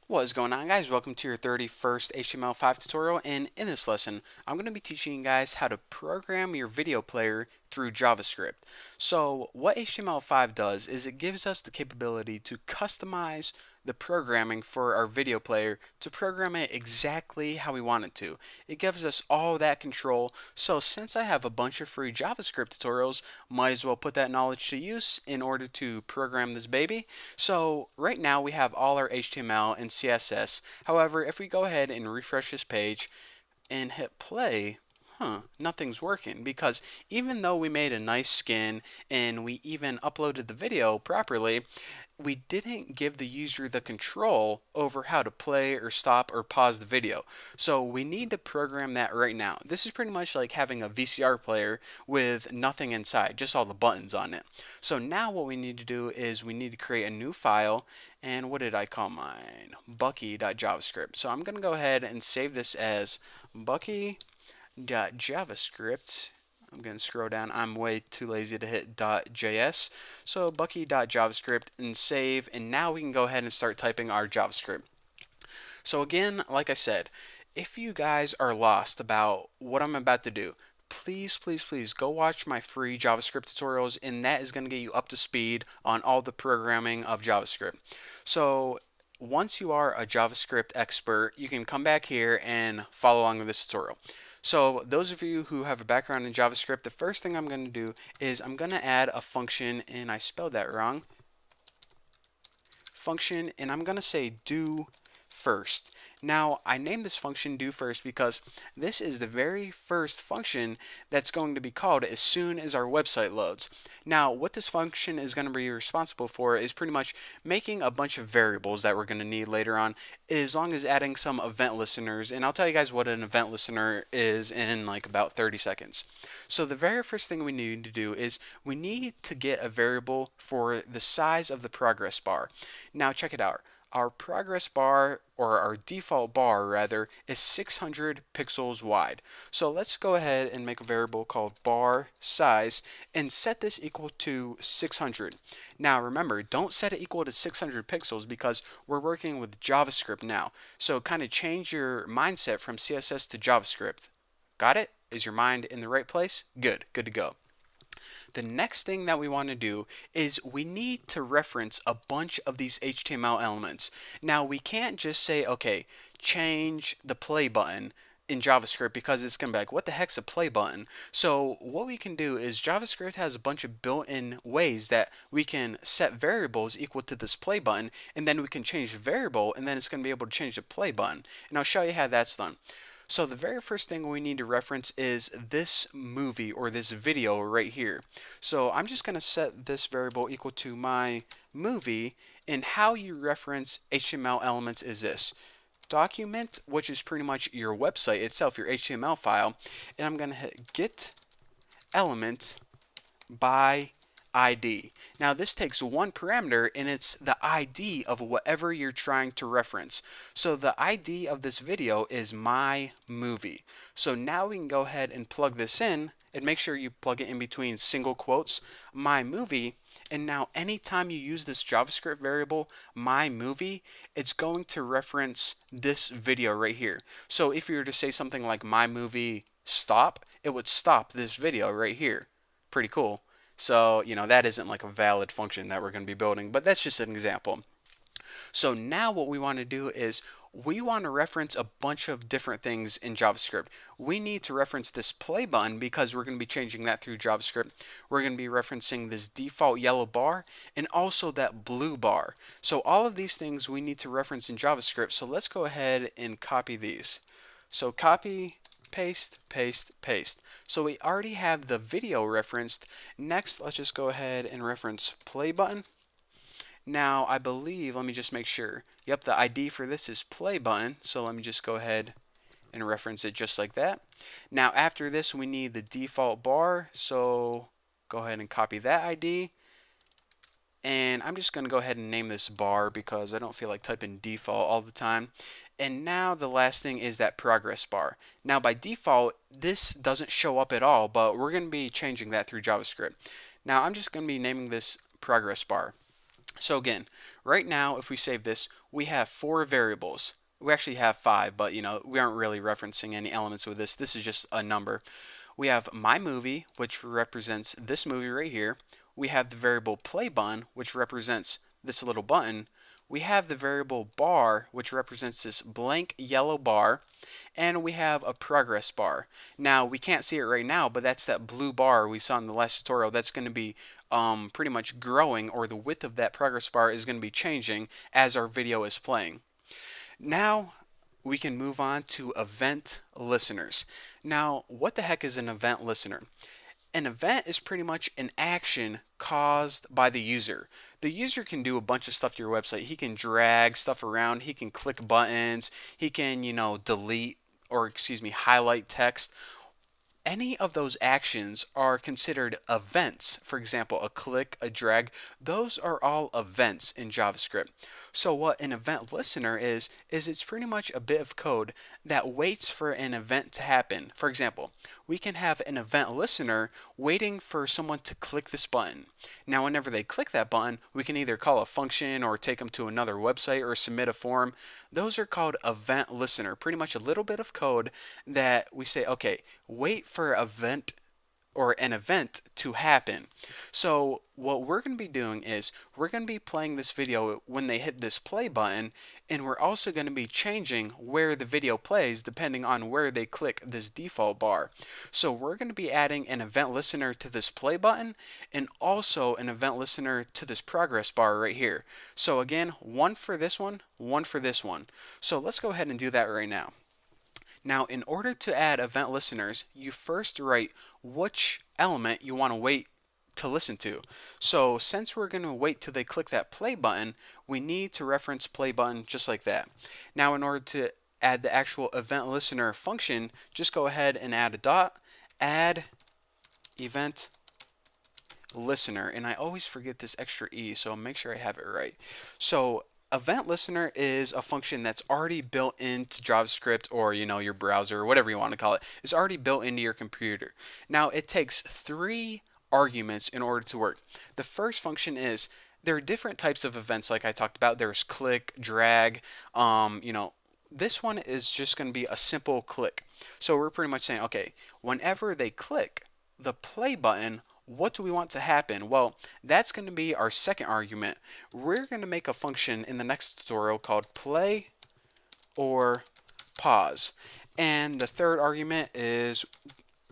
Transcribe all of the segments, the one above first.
What is going on, guys? Welcome to your 31st HTML5 tutorial, and in this lesson I'm going to be teaching you guys how to program your video player through JavaScript. So what HTML5 does is it gives us the capability to customize the programming for our video player to program it exactly how we want it to. It gives us all that control, so since I have a bunch of free JavaScript tutorials, might as well put that knowledge to use in order to program this baby. So right now we have all our HTML and CSS. However, if we go ahead and refresh this page and hit play, nothing's working, because even though we made a nice skin and we even uploaded the video properly, we didn't give the user the control over how to play or stop or pause the video. So we need to program that right now. This is pretty much like having a VCR player with nothing inside, just all the buttons on it. So now what we need to do is we need to create a new file, and what did I call mine? Bucky.javascript. So I'm going to go ahead and save this as Bucky.javascript. I'm going to scroll down. I'm way too lazy to hit .js. So Bucky.javascript and save. And now we can go ahead and start typing our JavaScript. So again, like I said, if you guys are lost about what I'm about to do, please go watch my free JavaScript tutorials, and that is going to get you up to speed on all the programming of JavaScript. So once you are a JavaScript expert, you can come back here and follow along with this tutorial. So those of you who have a background in JavaScript, the first thing I'm going to do is I'm going to add a function, and I spelled that wrong, function, and I'm going to say do first. Now, I named this function do first because this is the very first function that's going to be called as soon as our website loads. Now, what this function is going to be responsible for is pretty much making a bunch of variables that we're going to need later on, as long as adding some event listeners, and I'll tell you guys what an event listener is in like about 30 seconds. So the very first thing we need to do is we need to get a variable for the size of the progress bar. Now check it out. Our progress bar, or our default bar rather, is 600 pixels wide. So let's go ahead and make a variable called bar size and set this equal to 600. Now remember, don't set it equal to 600 pixels because we're working with JavaScript now. So kind of change your mindset from CSS to JavaScript. Got it? Is your mind in the right place? Good to go. The next thing that we want to do is we need to reference a bunch of these HTML elements. Now we can't just say, okay, change the play button in JavaScript, because it's going to be like, what the heck's a play button? So what we can do is JavaScript has a bunch of built-in ways that we can set variables equal to this play button, and then we can change the variable, and then it's going to be able to change the play button. And I'll show you how that's done. So the very first thing we need to reference is this movie or this video right here. So I'm just going to set this variable equal to my movie, and how you reference HTML elements is this. Document, which is pretty much your website itself, your HTML file, and I'm going to hit get element by ID. Now this takes one parameter, and it's the ID of whatever you're trying to reference. So the ID of this video is my movie. So now we can go ahead and plug this in, and make sure you plug it in between single quotes, my movie. And now anytime you use this JavaScript variable, my movie, it's going to reference this video right here. So if you were to say something like my movie stop, it would stop this video right here. Pretty cool. So, that isn't like a valid function that we're going to be building, but that's just an example. So now what we want to do is we want to reference a bunch of different things in JavaScript. We need to reference this play button because we're going to be changing that through JavaScript. We're going to be referencing this default yellow bar and also that blue bar. So all of these things we need to reference in JavaScript. So let's go ahead and copy these. So copy, paste, paste, paste. So we already have the video referenced. Next, let's just go ahead and reference play button. Now, I believe, let me just make sure. Yep, the ID for this is play button. So let me just go ahead and reference it just like that. Now, after this, we need the default bar. So go ahead and copy that ID. And I'm just going to go ahead and name this bar because I don't feel like typing default all the time. And now the last thing is that progress bar. Now by default, this doesn't show up at all, but we're going to be changing that through JavaScript. Now I'm just going to be naming this progress bar. So again, right now if we save this, we have four variables. We actually have five, but we aren't really referencing any elements with this. This is just a number. We have my movie, which represents this movie right here. We have the variable play button, which represents this little button. We have the variable bar, which represents this blank yellow bar. And we have a progress bar. Now, we can't see it right now, but that's that blue bar we saw in the last tutorial. That's going to be pretty much growing, or the width of that progress bar is going to be changing as our video is playing. Now, we can move on to event listeners. Now, what the heck is an event listener? An event is pretty much an action caused by the user. The user can do a bunch of stuff to your website. He can drag stuff around, he can click buttons, he can, delete or highlight text. Any of those actions are considered events. For example, a click, a drag, those are all events in JavaScript. So what an event listener is it's pretty much a bit of code that waits for an event to happen. For example, we can have an event listener waiting for someone to click this button. Now, whenever they click that button, we can either call a function or take them to another website or submit a form. Those are called event listener. Pretty much a little bit of code that we say, okay, wait for event or an event to happen. So what we're going to be doing is we're going to be playing this video when they hit this play button, and we're also going to be changing where the video plays depending on where they click this default bar. So we're going to be adding an event listener to this play button and also an event listener to this progress bar right here. So again, one for this one for this one. So let's go ahead and do that right now. Now, in order to add event listeners, you first write which element you want to wait to listen to. So since we're going to wait till they click that play button, we need to reference play button just like that. Now, in order to add the actual event listener function, just go ahead and add a dot, add event listener, and I always forget this extra E, so make sure I have it right. So event listener is a function that's already built into JavaScript, or your browser, or whatever you want to call it. It's already built into your computer. Now, it takes three arguments in order to work. The first function is, there are different types of events like I talked about. There's click, drag. This one is just going to be a simple click. So we're pretty much saying, okay, whenever they click the play button, what do we want to happen? Well, that's going to be our second argument. We're going to make a function in the next tutorial called play or pause. And the third argument is,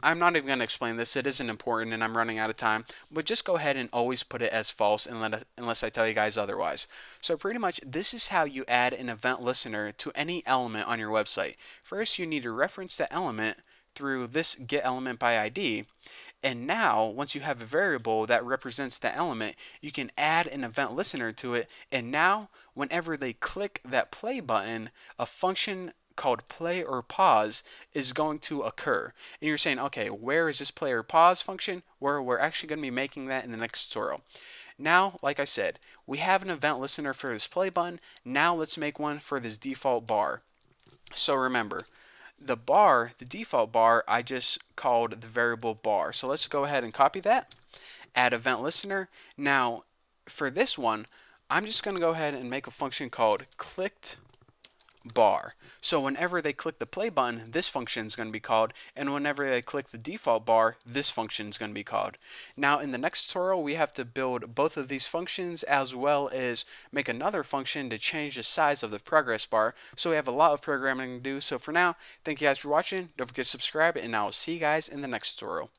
I'm not even going to explain this. It isn't important and I'm running out of time. But just go ahead and always put it as false unless I tell you guys otherwise. So pretty much this is how you add an event listener to any element on your website. First, you need to reference the element through this getElementById. And now, once you have a variable that represents the element, you can add an event listener to it. And now, whenever they click that play button, a function called play or pause is going to occur. And you're saying, okay, where is this play or pause function? We're actually going to be making that in the next tutorial. Now, like I said, we have an event listener for this play button. Now let's make one for this default bar. So remember, the bar, the default bar, I just called the variable bar. So let's go ahead and copy that, add event listener. Now, for this one, I'm just going to go ahead and make a function called clicked bar. So whenever they click the play button, this function is going to be called, and whenever they click the default bar, this function is going to be called. Now in the next tutorial, we have to build both of these functions as well as make another function to change the size of the progress bar. So we have a lot of programming to do. So for now, thank you guys for watching. Don't forget to subscribe, and I'll see you guys in the next tutorial.